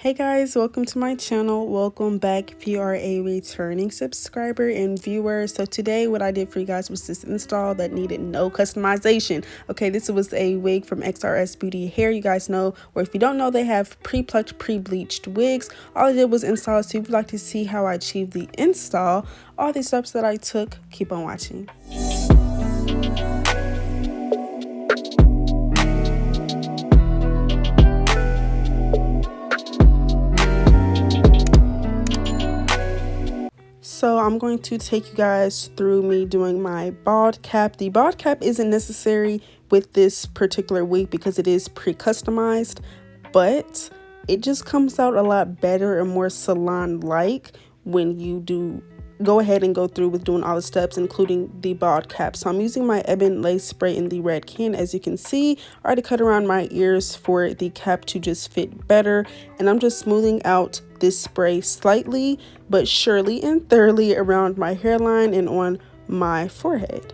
Hey guys, welcome to my channel. Welcome back if you are a returning subscriber and viewer. So today what I did for you guys was this install that needed no customization. Okay, this was a wig from XRSBEAUTY Hair. You guys know, or if you don't know, they have pre-plucked, pre-bleached wigs. All I did was install. So if you'd like to see how I achieved the install, all the steps that I took, keep on watching. So I'm going to take you guys through me doing my bald cap. The bald cap isn't necessary with this particular wig because it is pre-customized, but it just comes out a lot better and more salon-like when you do go ahead and go through with doing all the steps, including the bald cap. So I'm using my ebon lace spray in the red can. As you can see, I already cut around my ears for the cap to just fit better, and I'm just smoothing out this spray slightly but surely and thoroughly around my hairline and on my forehead.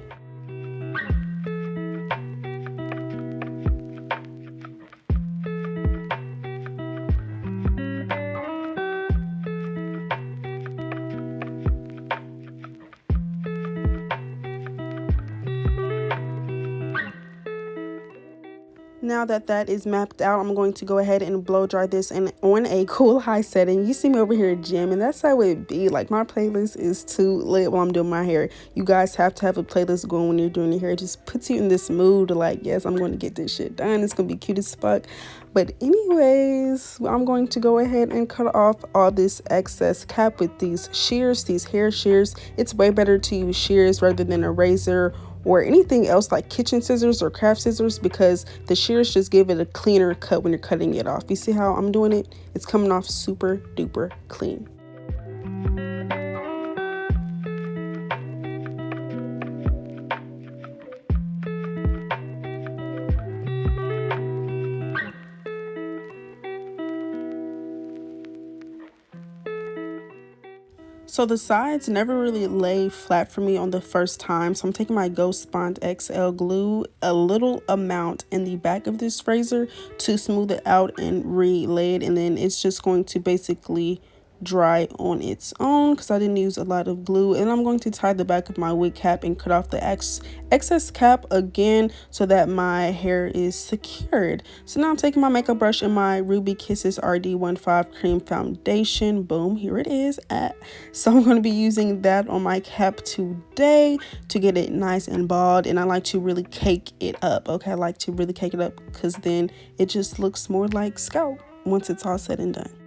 Now that that is mapped out, I'm going to go ahead and blow dry this and on a cool high setting. You see me over here jamming. That's how it be. Like, my playlist is too lit while I'm doing my hair. You guys have to have a playlist going when you're doing your hair. It just puts you in this mood like, yes, I'm going to get this shit done. It's going to be cute as fuck. But anyways, I'm going to go ahead and cut off all this excess cap with these shears, these hair shears. It's way better to use shears rather than a razor or anything else like kitchen scissors or craft scissors, because the shears just give it a cleaner cut when you're cutting it off. You see how I'm doing it? It's coming off super duper clean. So the sides never really lay flat for me on the first time. So I'm taking my Ghost Bond XL glue, a little amount in the back of this razor to smooth it out and relay it. And then it's just going to basically dry on its own because I didn't use a lot of glue. And I'm going to tie the back of my wig cap and cut off the excess cap again so that my hair is secured. So now I'm taking my makeup brush and my Ruby Kisses RD15 cream foundation. Boom, here it is. So I'm going to be using that on my cap today to get it nice and bald. And I like to really cake it up. Okay, I like to really cake it up because then it just looks more like scalp once it's all said and done.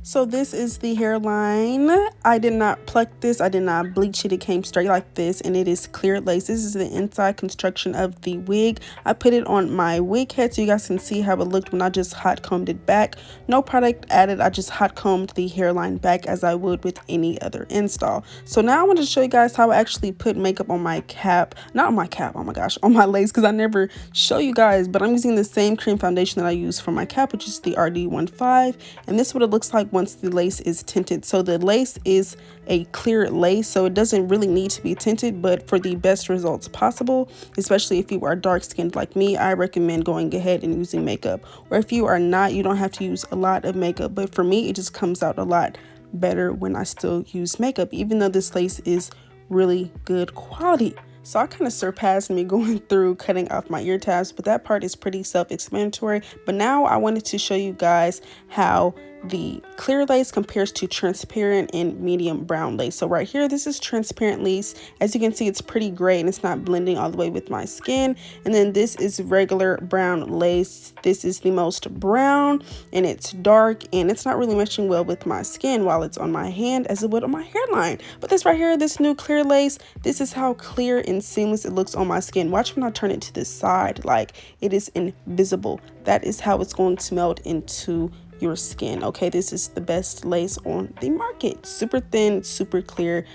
So this is the hairline. I did not pluck this. I did not bleach it. It came straight like this, and it is clear lace. This is the inside construction of the wig. I put it on my wig head so you guys can see how it looked when I just hot combed it back. No product added. I just hot combed the hairline back as I would with any other install. So now I want to show you guys how I actually put makeup on my cap. Not on my cap, oh my gosh, on my lace, because I never show you guys, but I'm using the same cream foundation that I use for my cap, which is the RD15, and this is what it looks like once the lace is tinted. So the lace is a clear lace, so it doesn't really need to be tinted, but for the best results possible, especially if you are dark skinned like me, I recommend going ahead and using makeup. Or if you are not, you don't have to use a lot of makeup, but for me it just comes out a lot better when I still use makeup, even though this lace is really good quality. So I kind of surpassed me going through cutting off my ear tabs, but that part is pretty self-explanatory. But now I wanted to show you guys how the clear lace compares to transparent and medium brown lace. So right here, this is transparent lace. As you can see, it's pretty gray and it's not blending all the way with my skin. And then this is regular brown lace. This is the most brown and it's dark and it's not really meshing well with my skin while it's on my hand as it would on my hairline. But this right here, this new clear lace, this is how clear and seamless it looks on my skin. Watch when I turn it to this side, like it is invisible. That is how it's going to melt into your skin. Okay, this is the best lace on the market. Super thin, super clear,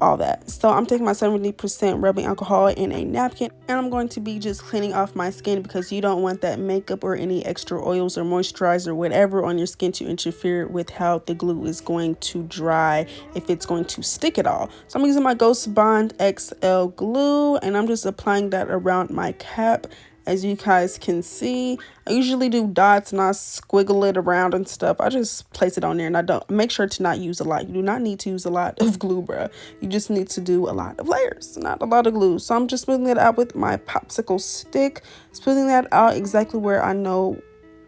all that. So I'm taking my 70% rubbing alcohol in a napkin and I'm going to be just cleaning off my skin because you don't want that makeup or any extra oils or moisturizer or whatever on your skin to interfere with how the glue is going to dry, if it's going to stick at all. So I'm using my Ghost Bond XL glue and I'm just applying that around my cap As you guys can see, I usually do dots and I squiggle it around and stuff. I just place it on there, and I don't make sure to not use a lot. You do not need to use a lot of glue, bruh. You just need to do a lot of layers, not a lot of glue. So I'm just smoothing it out with my popsicle stick, smoothing that out exactly where I know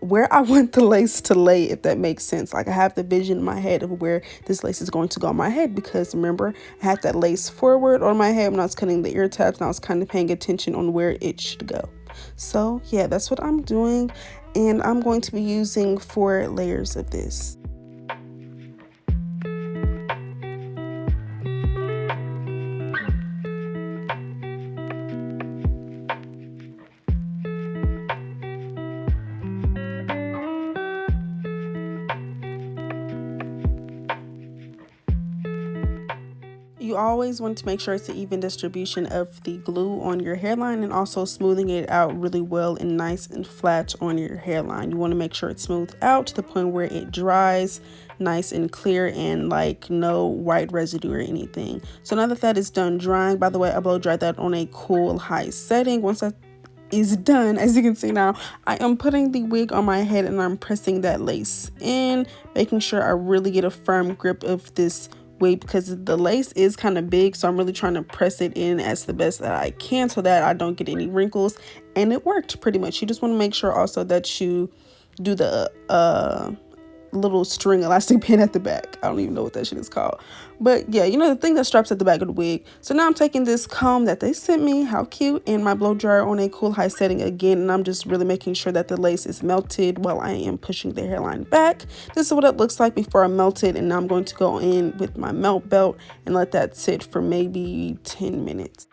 where I want the lace to lay, if that makes sense. Like, I have the vision in my head of where this lace is going to go on my head, because remember, I had that lace forward on my head when I was cutting the ear tabs, and I was kind of paying attention on where it should go. So yeah, that's what I'm doing, and I'm going to be using 4 layers of this. You always want to make sure it's an even distribution of the glue on your hairline, and also smoothing it out really well and nice and flat on your hairline. You want to make sure it's smoothed out to the point where it dries nice and clear and like no white residue or anything. So now that that is done drying, by the way, I blow dried that on a cool high setting. Once that is done, as you can see now, I am putting the wig on my head and I'm pressing that lace in, making sure I really get a firm grip of this wig, because the lace is kind of big, so I'm really trying to press it in as the best that I can so that I don't get any wrinkles. And it worked pretty much. You just want to make sure also that you do the little string elastic band at the back. I don't even know what that shit is called, but yeah, you know, the thing that straps at the back of the wig. So now I'm taking this comb that they sent me, how cute, and my blow dryer on a cool high setting again, and I'm just really making sure that the lace is melted while I am pushing the hairline back. This is what it looks like before I melt it, and now I'm going to go in with my melt belt and let that sit for maybe 10 minutes.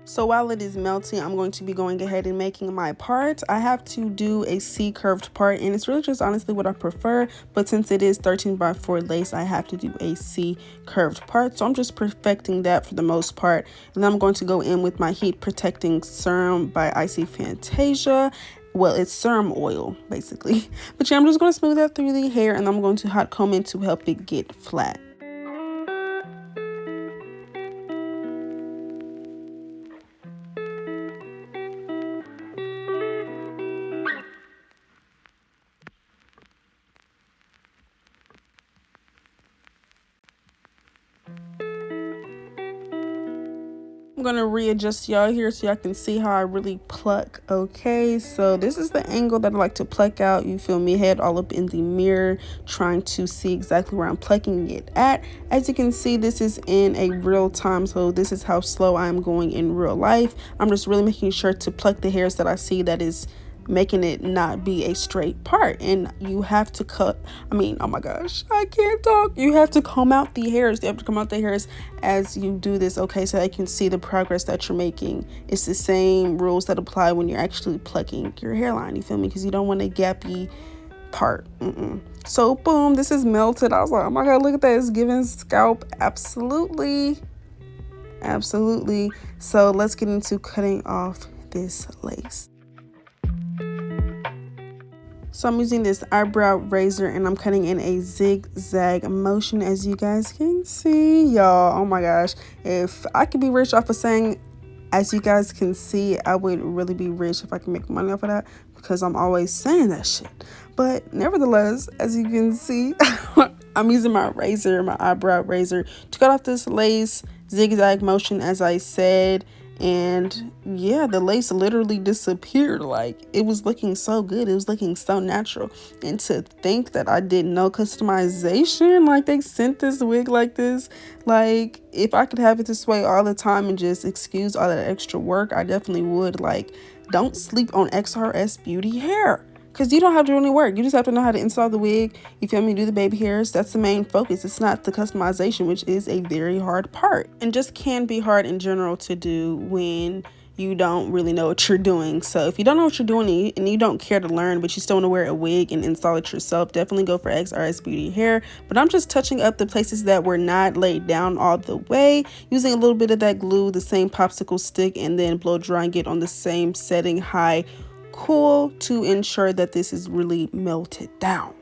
So while it is melting, I'm going to be going ahead and making my part. I have to do a C curved part, and it's really just honestly what I prefer, but since it is 13x4 lace, I have to do a C curved part. So I'm just perfecting that for the most part, and then I'm going to go in with my heat protecting serum by Icy Fantasia. Well, it's serum oil basically, but yeah, I'm just going to smooth that through the hair, and I'm going to hot comb it to help it get flat. I'm gonna readjust y'all here so y'all can see how I really pluck. Okay, so this is the angle that I like to pluck out, you feel me, head all up in the mirror, trying to see exactly where I'm plucking it at. As you can see, this is in a real time, so this is how slow I'm going in real life. I'm just really making sure to pluck the hairs that I see that is making it not be a straight part. And you have to cut, oh my gosh, I can't talk. You have to comb out the hairs. You have to comb out the hairs as you do this, okay, so I can see the progress that you're making. It's the same rules that apply when you're actually plucking your hairline, you feel me, because you don't want a gappy part. So boom, this is melted. I was like, oh my god, look at that, it's giving scalp. Absolutely. So let's get into cutting off this lace. So I'm using this eyebrow razor, and I'm cutting in a zigzag motion, as you guys can see, y'all. Oh my gosh, if I could be rich off of saying as you guys can see, I would really be rich if I could make money off of that, because I'm always saying that shit. But nevertheless, as you can see, I'm using my razor, my eyebrow razor, to cut off this lace, zigzag motion, as I said. And yeah, the lace literally disappeared. Like, it was looking so good, it was looking so natural. And to think that I did no customization, like they sent this wig like this, like if I could have it this way all the time and just excuse all that extra work, I definitely would. Like, don't sleep on XRSBEAUTY Hair, because you don't have to do any work. You just have to know how to install the wig, you feel me, do the baby hairs. That's the main focus. It's not the customization, which is a very hard part, and just can be hard in general to do when you don't really know what you're doing. So if you don't know what you're doing and you don't care to learn, but you still want to wear a wig and install it yourself, definitely go for XRSBEAUTY Hair. But I'm just touching up the places that were not laid down all the way, using a little bit of that glue, the same popsicle stick, and then blow drying it on the same setting, high cool, to ensure that this is really melted down.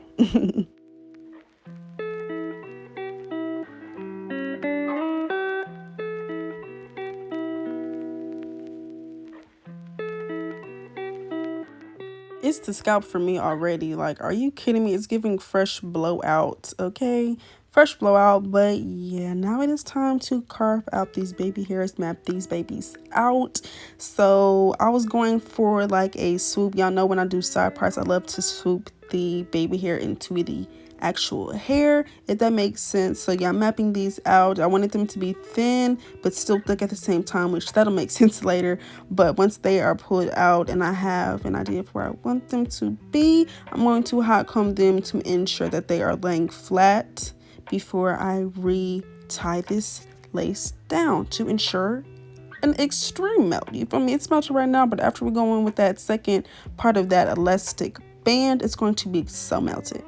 It's the scalp for me already. Like, are you kidding me? It's giving fresh blowout, okay? Fresh blowout. But yeah, now it is time to carve out these baby hairs, map these babies out. So I was going for like a swoop. Y'all know when I do side parts, I love to swoop the baby hair into the actual hair, if that makes sense. So yeah, I'm mapping these out. I wanted them to be thin but still thick at the same time, which that'll make sense later. But once they are pulled out and I have an idea of where I want them to be, I'm going to hot comb them to ensure that they are laying flat before I re-tie this lace down to ensure an extreme melt. You feel me? It's melted right now, but after we go in with that second part of that elastic band, it's going to be so melted.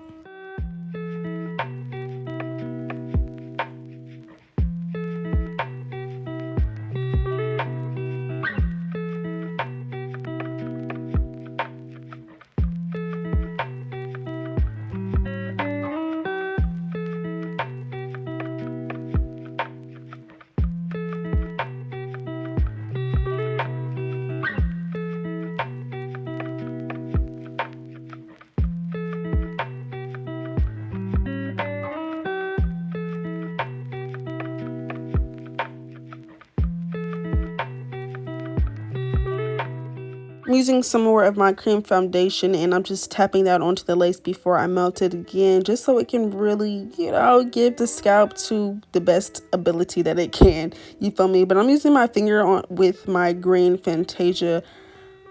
I'm using some more of my cream foundation and I'm just tapping that onto the lace before I melt it again, just so it can really, you know, give the scalp to the best ability that it can. You feel me? But I'm using my finger on with my green Fantasia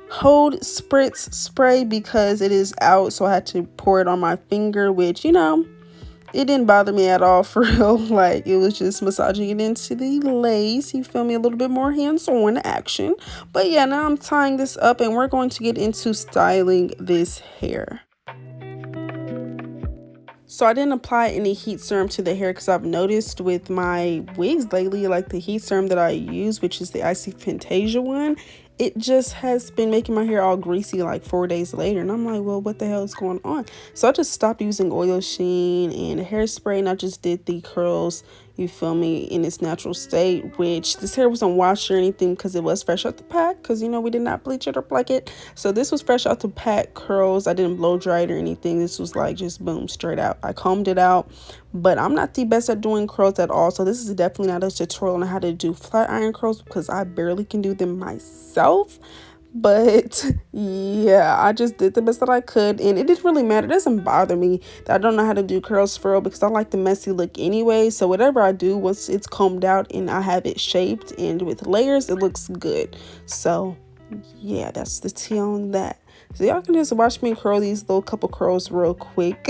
Hold Spritz spray because it is out, so I had to pour it on my finger, which, you know, it didn't bother me at all for real. Like, it was just massaging it into the lace. You feel me? A little bit more hands-on action. But yeah, now I'm tying this up and we're going to get into styling this hair. So I didn't apply any heat serum to the hair because I've noticed with my wigs lately, like the heat serum that I use, which is the Icy Fantasia one, it just has been making my hair all greasy like 4 days later. And I'm like, well, what the hell is going on? So I just stopped using oil sheen and hairspray and I just did the curls, you feel me, in its natural state, which this hair wasn't washed or anything because it was fresh out the pack, because, you know, we did not bleach it or pluck it. So this was fresh out the pack curls. I didn't blow dry it or anything. This was like just boom, straight out. I combed it out, but I'm not the best at doing curls at all. So this is definitely not a tutorial on how to do flat iron curls because I barely can do them myself. But yeah, I just did the best that I could and it didn't really matter. It doesn't bother me that I don't know how to do curls for real because I like the messy look anyway. So whatever I do, once it's combed out and I have it shaped and with layers, it looks good. So yeah, that's the tea on that. So y'all can just watch me curl these little couple curls real quick.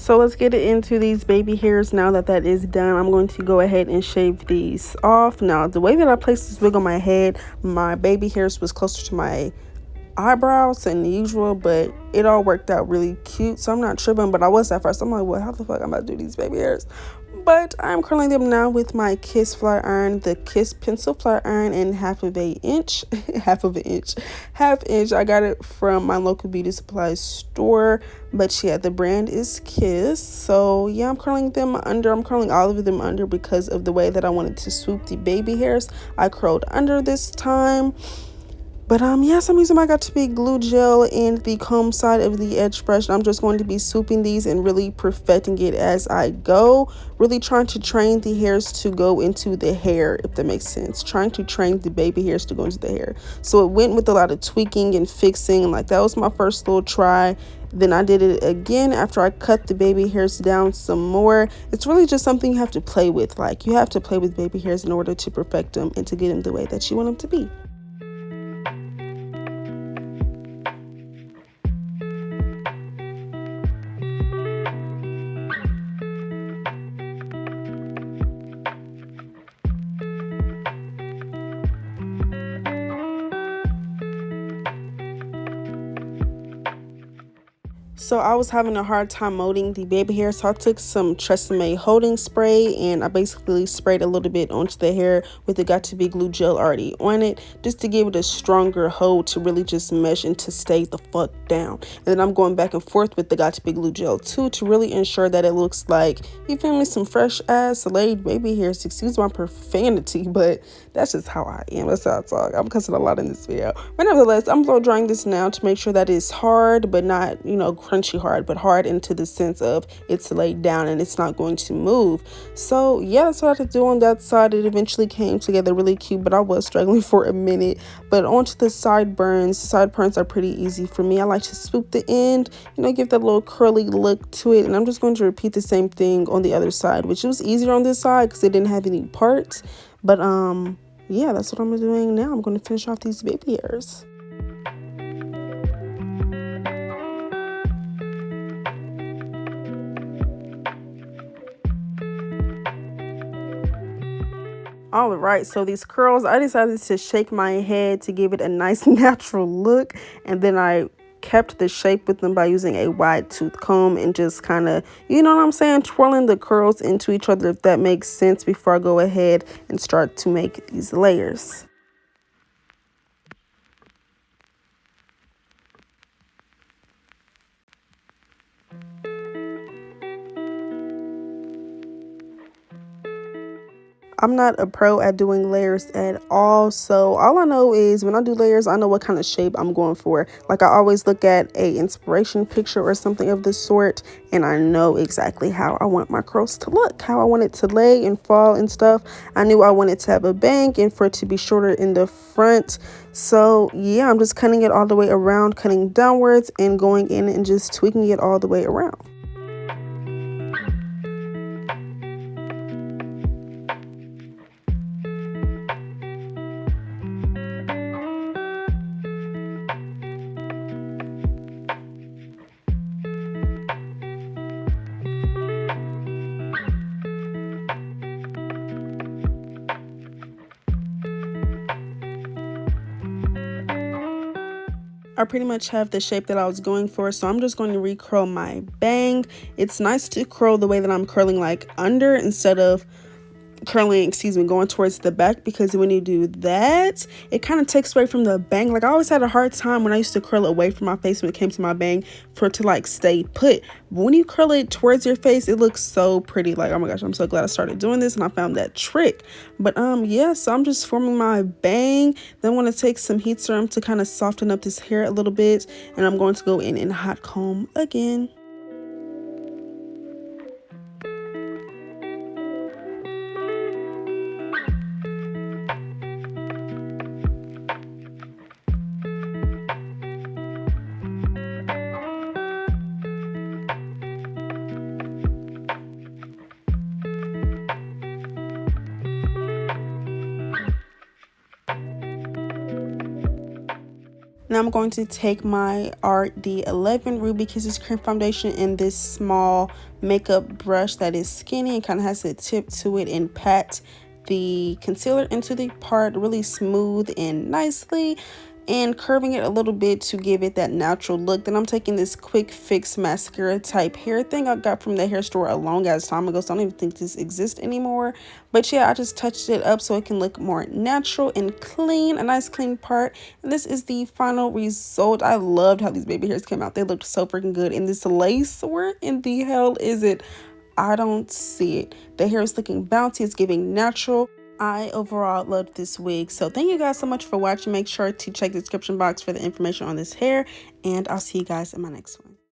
So let's get into these baby hairs. Now that that is done, I'm going to go ahead and shave these off. Now, the way that I placed this wig on my head, my baby hairs was closer to my eyebrows than usual, but it all worked out really cute, so I'm not tripping. But I was at first, I'm like, well, how the fuck I'm about to do these baby hairs? But I'm curling them now with my Kiss flat iron, the Kiss pencil flat iron, in half inch. Half inch. I got it from my local beauty supply store, but yeah, the brand is Kiss. So yeah, I'm curling them under. I'm curling all of them under because of the way that I wanted to swoop the baby hairs. I curled under this time. But yes, I'm using my Got To Be glue gel and the comb side of the edge brush. I'm just going to be swooping these and really perfecting it as I go. Really trying to train the hairs to go into the hair, if that makes sense. Trying to train the baby hairs to go into the hair. So it went with a lot of tweaking and fixing. And like, that was my first little try. Then I did it again after I cut the baby hairs down some more. It's really just something you have to play with. Like, you have to play with baby hairs in order to perfect them and to get them the way that you want them to be. So I was having a hard time molding the baby hair, so I took some Tresemme holding spray and I basically sprayed a little bit onto the hair with the Got To Be glue gel already on it, just to give it a stronger hold to really just mesh and to stay the fuck down. And then I'm going back and forth with the Got To Be glue gel too, to really ensure that it looks like, you feel me, some fresh ass laid baby hairs. Excuse my profanity, but that's just how I am. That's how I talk. I'm cussing a lot in this video. But nevertheless, I'm blow drying this now to make sure that it's hard, but not, you know, crunchy hard, but hard into the sense of it's laid down and it's not going to move. So yeah, that's what I had to do on that side. It eventually came together really cute, but I was struggling for a minute. But onto the sideburns. The sideburns are pretty easy for me. I like to swoop the end, you know, give that little curly look to it. And I'm just going to repeat the same thing on the other side, which was easier on this side because it didn't have any parts. But yeah, that's what I'm doing now. I'm going to finish off these baby hairs. All right, so these curls, I decided to shake my head to give it a nice natural look, and then I kept the shape with them by using a wide tooth comb and just kind of, you know what I'm saying, twirling the curls into each other, if that makes sense, before I go ahead and start to make these layers. I'm not a pro at doing layers at all, so all I know is when I do layers, I know what kind of shape I'm going for. Like, I always look at a inspiration picture or something of the sort, and I know exactly how I want my curls to look, how I want it to lay and fall and stuff. I knew I wanted to have a bang and for it to be shorter in the front. So yeah, I'm just cutting it all the way around, cutting downwards and going in and just tweaking it all the way around. I pretty much have the shape that I was going for, so I'm just going to recurl my bang. It's nice to curl the way that I'm curling, like under, instead of curling, going towards the back, because when you do that, it kind of takes away from the bang. Like, I always had a hard time when I used to curl away from my face when it came to my bang for it to like stay put. But when you curl it towards your face, it looks so pretty. Like, oh my gosh, I'm so glad I started doing this and I found that trick. But yeah, so I'm just forming my bang. Then I want to take some heat serum to kind of soften up this hair a little bit, and I'm going to go in and hot comb again. Now I'm going to take my RD11 Ruby Kisses Cream Foundation in this small makeup brush that is skinny and kind of has a tip to it, and pat the concealer into the part really smooth and nicely. and curving it a little bit to give it that natural look. Then I'm taking this quick fix mascara type hair thing I got from the hair store a long ass time ago, so I don't even think this exists anymore. But yeah, I just touched it up so it can look more natural and clean, a nice clean part. And this is the final result. I loved how these baby hairs came out. They looked so freaking good. And this lace, where in the hell is it? I don't see it. The hair is looking bouncy, it's giving natural. I overall loved this wig. So thank you guys so much for watching. Make sure to check the description box for the information on this hair, and I'll see you guys in my next one.